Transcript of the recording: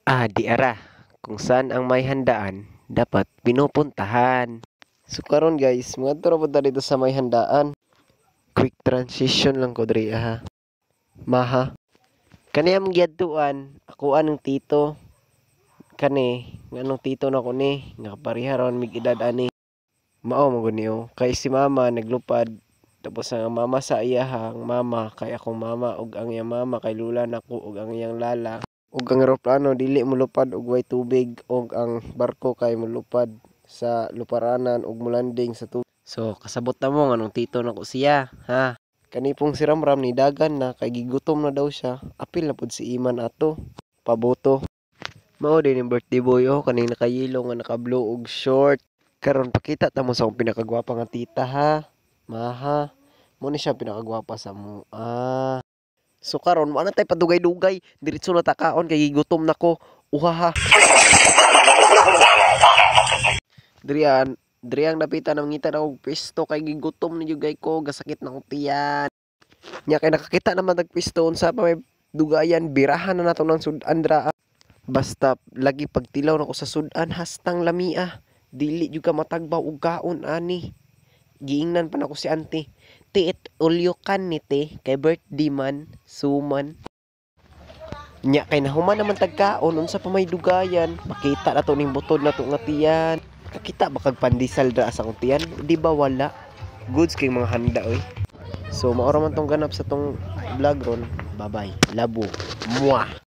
Di ara, kung saan ang may handaan, dapat pinupuntahan. So karon guys, mga turo punta dito sa may handaan. Quick transition lang ko diri ha. Maha. Kani ang giadtuan, ako anong tito. Kani, nganong tito na ko ni, nga pareha ron mig edad ani. Mao mo guni oh. Kay si mama naglupad. Tapos ang mama sa iyahang mama kay akong mama ug ang iyang mama kay lula nako ug ang iyang lala. Ug ang eroplano dili molupad og way tubig ug ang barko kay molupad sa luparanan ug molanding sa tubig. So kasabot na mo nganong tito nako siya, ha. Kani pong si Ramram ni dagan na kay gigutom na daw siya. Apil na pud si Iman ato. Paboto. Mao din yung birthday boy oh, kaning nakayelo nga naka-blue og short. Karon pakita ta mo sa akong pinakagwapa nga tita ha. Maha. Mo ni siya pinakagwapa sa mo. So karon mo na tay padugay-dugay, diretso na takaon kay gigutom nako. Uhaha. Driang napitan ng ngita na og pisto kay gigutom ni jugay ko, gasakit na akong tiyan. Nya kay nakakita naman tag pisto unsa pa may dugayan, birahan na nato ng sudan dra. Basta lagi pagtilaw nako sa sudan hastang lamia. Dili jud ka matagbaw og kaon ani. Giingnan pa nako si auntie. Tiit ulyokan ni te kay birthday man suman. Nya kay nahuman naman tagkaon unsa pa may dugayan. Makita na to ning butod na to nga tiyan. Kakita ba kag pandisal dra sa akong tiyan? Di ba wala? Goods kay mga handa oy. So maoro man tong ganap sa tong vlog ron. Bye bye. Labo. Mwah.